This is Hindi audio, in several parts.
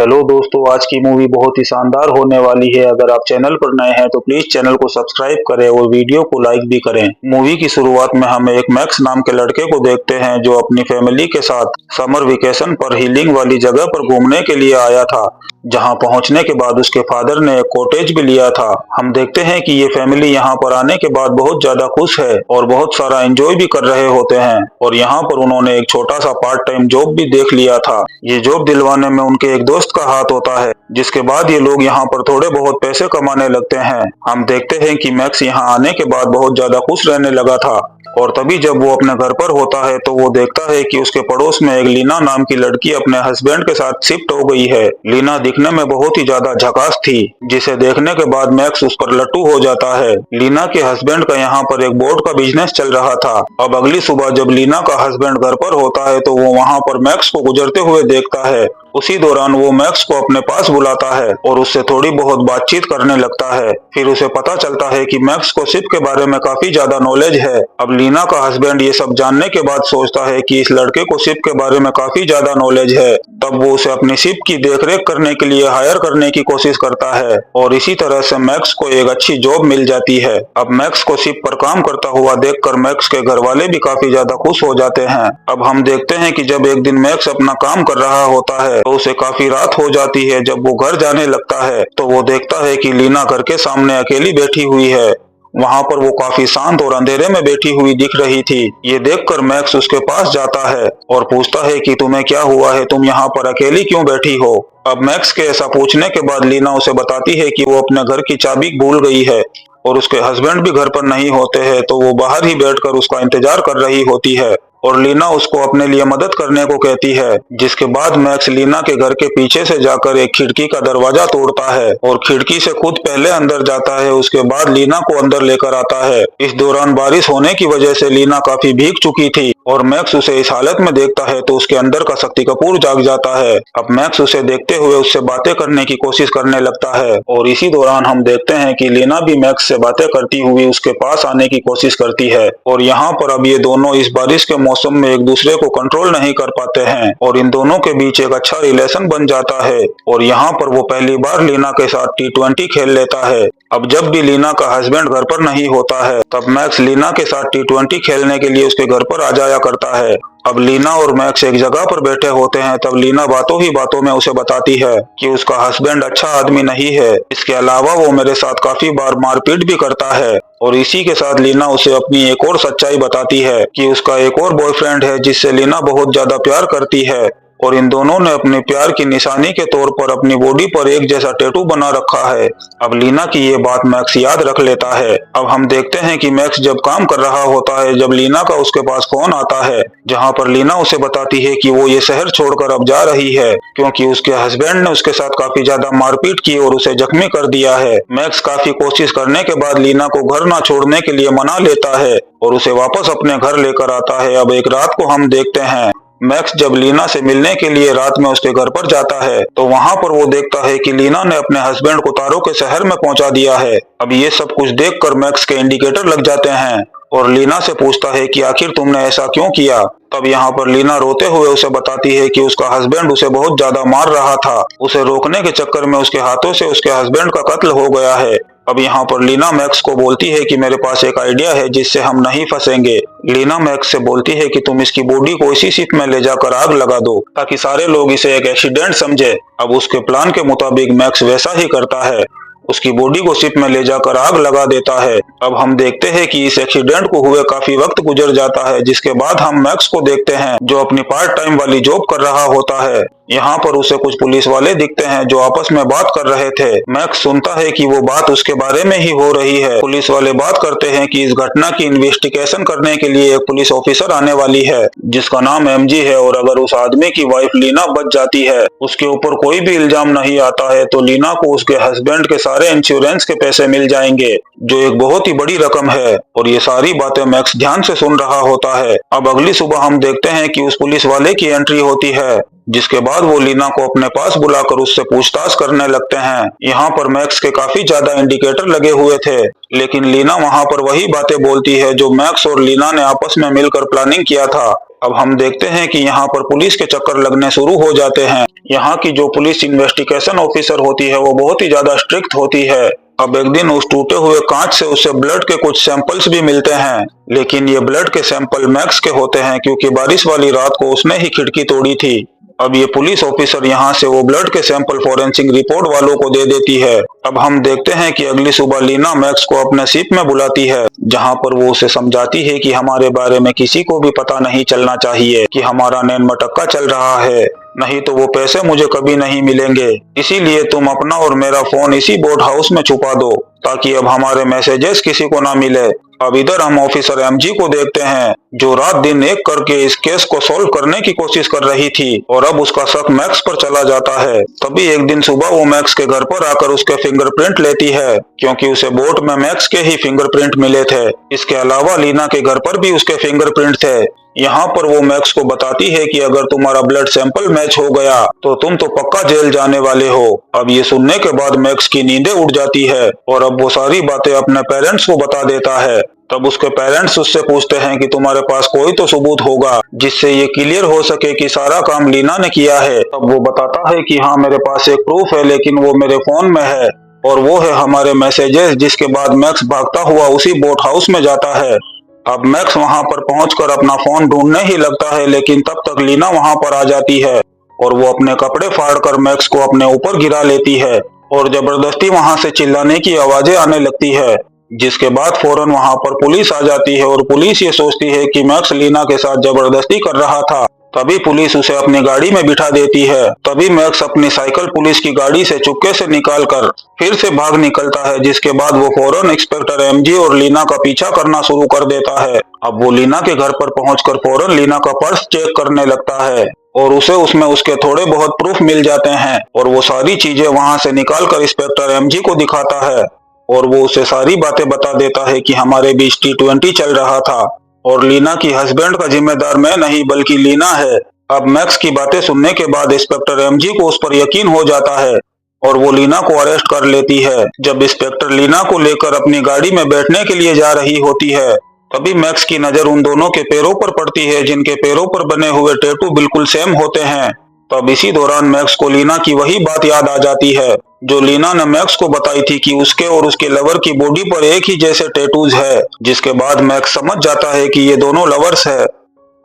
हेलो दोस्तों, आज की मूवी बहुत ही शानदार होने वाली है। अगर आप चैनल पर नए हैं तो प्लीज चैनल को सब्सक्राइब करें और वीडियो को लाइक भी करें। मूवी की शुरुआत में हम एक मैक्स नाम के लड़के को देखते हैं जो अपनी फैमिली के साथ समर वेकेशन पर हीलिंग वाली जगह पर घूमने के लिए आया था। जहां पहुंचने के बाद उसके फादर ने एक कॉटेज भी लिया था। हम देखते हैं कि ये फैमिली यहाँ पर आने के बाद बहुत ज्यादा खुश है और बहुत सारा एंजॉय भी कर रहे होते हैं। और यहाँ पर उन्होंने एक छोटा सा पार्ट टाइम जॉब भी देख लिया था। ये जॉब दिलवाने में उनके एक दोस्त का हाथ होता है, जिसके बाद ये लोग यहाँ पर थोड़े बहुत पैसे कमाने लगते हैं। हम देखते हैं कि मैक्स यहाँ आने के बाद बहुत ज्यादा खुश रहने लगा था। और तभी जब वो अपने घर पर होता है तो वो देखता है कि उसके पड़ोस में एक लीना नाम की लड़की अपने हस्बैंड के साथ शिफ्ट हो गई है। लीना दिखने में बहुत ही ज्यादा झकास थी, जिसे देखने के बाद मैक्स उस पर लट्टू हो जाता है। लीना के हस्बैंड का यहाँ पर एक बोर्ड का बिजनेस चल रहा था। अब अगली सुबह जब लीना का हस्बैंड घर पर होता है तो वो वहाँ पर मैक्स को गुजरते हुए देखता है। उसी दौरान वो मैक्स को अपने पास बुलाता है और उससे थोड़ी बहुत बातचीत करने लगता है। फिर उसे पता चलता है कि मैक्स को शिप के बारे में काफी ज्यादा नॉलेज है। अब लीना का हस्बैंड ये सब जानने के बाद सोचता है कि इस लड़के को शिप के बारे में काफी ज्यादा नॉलेज है। तब वो उसे अपनी शिप की देखरेख करने के लिए हायर करने की कोशिश करता है और इसी तरह से मैक्स को एक अच्छी जॉब मिल जाती है। अब मैक्स को शिप पर काम करता हुआ देखकर मैक्स के घर वाले भी काफी ज्यादा खुश हो जाते हैं। अब हम देखते हैं कि जब एक दिन मैक्स अपना काम कर रहा होता है तो उसे काफी रात हो जाती है। जब वो घर जाने लगता है तो वो देखता है कि लीना घर के सामने अकेली बैठी हुई है। वहाँ पर वो काफी शांत और अंधेरे में बैठी हुई दिख रही थी। ये देखकर मैक्स उसके पास जाता है और पूछता है कि तुम्हें क्या हुआ है, तुम यहाँ पर अकेली क्यों बैठी हो। अब मैक्स के ऐसा पूछने के बाद लीना उसे बताती है कि वो अपने घर की चाबी भूल गई है और उसके हस्बैंड भी घर पर नहीं होते हैं, तो वो बाहर ही बैठकर उसका इंतजार कर रही होती है और लीना उसको अपने लिए मदद करने को कहती है। जिसके बाद मैक्स लीना के घर के पीछे से जाकर एक खिड़की का दरवाजा तोड़ता है और खिड़की से खुद पहले अंदर जाता है। उसके बाद लीना को अंदर लेकर आता है। इस दौरान बारिश होने की वजह से लीना काफी भीग चुकी थी और मैक्स उसे इस हालत में देखता है तो उसके अंदर का शक्ति कपूर जाग जाता है। अब मैक्स उसे देखते हुए उससे बातें करने की कोशिश करने लगता है और इसी दौरान हम देखते हैं कि लीना भी मैक्स से बातें करती हुई उसके पास आने की कोशिश करती है। और यहाँ पर अब ये दोनों इस बारिश के मौसम में एक दूसरे को कंट्रोल नहीं कर पाते हैं और इन दोनों के बीच एक अच्छा रिलेशन बन जाता है। और यहाँ पर वो पहली बार लीना के साथ T20 खेल लेता है। अब जब भी लीना का हस्बैंड घर पर नहीं होता है तब मैक्स लीना के साथ T20 खेलने के लिए उसके घर पर आ जाया करता है। अब लीना और मैक्स एक जगह पर बैठे होते हैं। तब लीना बातों ही बातों में उसे बताती है कि उसका हस्बैंड अच्छा आदमी नहीं है, इसके अलावा वो मेरे साथ काफी बार मारपीट भी करता है। और इसी के साथ लीना उसे अपनी एक और सच्चाई बताती है कि उसका एक और बॉयफ्रेंड है जिससे लीना बहुत ज्यादा प्यार करती है और इन दोनों ने अपने प्यार की निशानी के तौर पर अपनी बॉडी पर एक जैसा टैटू बना रखा है। अब लीना की ये बात मैक्स याद रख लेता है। अब हम देखते हैं कि मैक्स जब काम कर रहा होता है जब लीना का उसके पास फोन आता है, जहां पर लीना उसे बताती है कि वो ये शहर छोड़कर अब जा रही है क्योंकि उसके हस्बैंड ने उसके साथ काफी ज्यादा मारपीट की और उसे जख्मी कर दिया है। मैक्स काफी कोशिश करने के बाद लीना को घर ना छोड़ने के लिए मना लेता है और उसे वापस अपने घर लेकर आता है। अब एक रात को हम देखते हैं मैक्स जब लीना से मिलने के लिए रात में उसके घर पर जाता है तो वहां पर वो देखता है कि लीना ने अपने हस्बैंड को तारों के शहर में पहुंचा दिया है। अब ये सब कुछ देखकर मैक्स के इंडिकेटर लग जाते हैं और लीना से पूछता है कि आखिर तुमने ऐसा क्यों किया। तब यहाँ पर लीना रोते हुए उसे बताती है कि उसका हस्बैंड उसे बहुत ज्यादा मार रहा था, उसे रोकने के चक्कर में उसके हाथों से उसके हस्बैंड का कत्ल हो गया है। अब यहाँ पर लीना मैक्स को बोलती है कि मेरे पास एक आइडिया है जिससे हम नहीं फंसेंगे। लीना मैक्स से बोलती है कि तुम इसकी बॉडी को इसी शिप में ले जाकर आग लगा दो ताकि सारे लोग इसे एक एक्सीडेंट समझे। अब उसके प्लान के मुताबिक मैक्स वैसा ही करता है, उसकी बॉडी को शिप में ले जाकर आग लगा देता है। अब हम देखते हैं कि इस एक्सीडेंट को हुए काफी वक्त गुजर जाता है, जिसके बाद हम मैक्स को देखते हैं जो अपनी पार्ट टाइम वाली जॉब कर रहा होता है। यहाँ पर उसे कुछ पुलिस वाले दिखते हैं जो आपस में बात कर रहे थे। मैक्स सुनता है कि वो बात उसके बारे में ही हो रही है। पुलिस वाले बात करते हैं कि इस घटना की इन्वेस्टिगेशन करने के लिए एक पुलिस ऑफिसर आने वाली है जिसका नाम MG है और अगर उस आदमी की वाइफ लीना बच जाती है, उसके ऊपर कोई भी इल्जाम नहीं आता है, तो लीना को उसके हस्बैंड के सारे इंश्योरेंस के पैसे मिल जाएंगे जो एक बहुत ही बड़ी रकम है। और ये सारी बातें मैक्स ध्यान से सुन रहा होता है। अब अगली सुबह हम देखते हैं कि उस पुलिस वाले की एंट्री होती है, जिसके बाद वो लीना को अपने पास बुलाकर उससे पूछताछ करने लगते हैं। यहाँ पर मैक्स के काफी ज्यादा इंडिकेटर लगे हुए थे, लेकिन लीना वहाँ पर वही बातें बोलती है जो मैक्स और लीना ने आपस में मिलकर प्लानिंग किया था। अब हम देखते हैं कि यहाँ पर पुलिस के चक्कर लगने शुरू हो जाते हैं। यहाँ की जो पुलिस इन्वेस्टिगेशन ऑफिसर होती है वो बहुत ही ज्यादा स्ट्रिक्ट होती है। अब एक दिन उस टूटे हुए कांच से उसे ब्लड के कुछ सैंपल्स भी मिलते हैं, लेकिन ये ब्लड के सैंपल मैक्स के होते हैं क्योंकि बारिश वाली रात को उसने ही खिड़की तोड़ी थी। अब ये पुलिस ऑफिसर यहाँ से वो ब्लड के सैंपल फॉरेंसिक रिपोर्ट वालों को दे देती है। अब हम देखते हैं कि अगली सुबह लीना मैक्स को अपने शिप में बुलाती है, जहाँ पर वो उसे समझाती है कि हमारे बारे में किसी को भी पता नहीं चलना चाहिए कि हमारा नैन मटक्का चल रहा है, नहीं तो वो पैसे मुझे कभी नहीं मिलेंगे। इसीलिए तुम अपना और मेरा फोन इसी बोट हाउस में छुपा दो ताकि अब हमारे मैसेजेस किसी को ना मिले। अब इधर हम ऑफिसर एमजी को देखते हैं जो रात दिन एक करके इस केस को सॉल्व करने की कोशिश कर रही थी और अब उसका शक मैक्स पर चला जाता है। तभी एक दिन सुबह वो मैक्स के घर पर आकर उसके फिंगरप्रिंट लेती है क्योंकि उसे बोट में मैक्स के ही फिंगरप्रिंट मिले थे। इसके अलावा लीना के घर पर भी उसके फिंगरप्रिंट थे। यहाँ पर वो मैक्स को बताती है कि अगर तुम्हारा ब्लड सैंपल मैच हो गया तो तुम तो पक्का जेल जाने वाले हो। अब ये सुनने के बाद मैक्स की नींदें उड़ जाती है और अब वो सारी बातें अपने पेरेंट्स को बता देता है। तब उसके पेरेंट्स उससे पूछते हैं कि तुम्हारे पास कोई तो सबूत होगा जिससे ये क्लियर हो सके कि सारा काम लीना ने किया है। तब वो बताता है कि हाँ मेरे पास एक प्रूफ है, लेकिन वो मेरे फोन में है और वो है हमारे मैसेजेस। जिसके बाद मैक्स भागता हुआ उसी बोट हाउस में जाता है। अब मैक्स वहां पर पहुंचकर अपना फोन ढूंढने ही लगता है, लेकिन तब तक लीना वहां पर आ जाती है और वो अपने कपड़े फाड़कर मैक्स को अपने ऊपर गिरा लेती है और जबरदस्ती वहां से चिल्लाने की आवाजें आने लगती है। जिसके बाद फौरन वहां पर पुलिस आ जाती है और पुलिस ये सोचती है कि मैक्स लीना के साथ जबरदस्ती कर रहा था। तभी पुलिस उसे अपनी गाड़ी में बिठा देती है। तभी मैक्स अपनी साइकिल पुलिस की गाड़ी से चुपके से निकालकर फिर से भाग निकलता है। जिसके बाद वो फौरन इंस्पेक्टर एमजी और लीना का पीछा करना शुरू कर देता है। अब वो लीना के घर पर पहुंचकर फौरन लीना का पर्स चेक करने लगता है और उसे उसमें उसके थोड़े बहुत प्रूफ मिल जाते हैं और वो सारी चीजें वहां से निकाल कर इंस्पेक्टर एमजी को दिखाता है और वो उसे सारी बातें बता देता है कि हमारे बीच T20 चल रहा था और लीना की हस्बैंड का जिम्मेदार मैं नहीं बल्कि लीना है। अब मैक्स की बातें सुनने के बाद इंस्पेक्टर एमजी को उस पर यकीन हो जाता है और वो लीना को अरेस्ट कर लेती है। जब इंस्पेक्टर लीना को लेकर अपनी गाड़ी में बैठने के लिए जा रही होती है तभी मैक्स की नजर उन दोनों के पैरों पर पड़ती है जिनके पैरों पर बने हुए टैटू बिल्कुल सेम होते हैं। तब इसी दौरान मैक्स को लीना की वही बात याद आ जाती है जो लीना ने मैक्स को बताई थी कि उसके और उसके लवर की बॉडी पर एक ही जैसे टैटूज है। जिसके बाद मैक्स समझ जाता है कि ये दोनों लवर्स है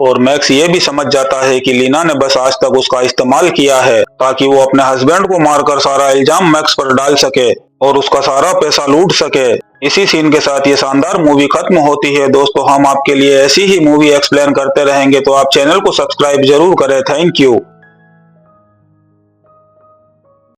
और मैक्स ये भी समझ जाता है कि लीना ने बस आज तक उसका इस्तेमाल किया है ताकि वो अपने हस्बैंड को मारकर सारा इल्जाम मैक्स पर डाल सके और उसका सारा पैसा लूट सके। इसी सीन के साथ ये शानदार मूवी खत्म होती है। दोस्तों हम आपके लिए ऐसी ही मूवी एक्सप्लेन करते रहेंगे, तो आप चैनल को सब्सक्राइब जरूर करें। Thank you.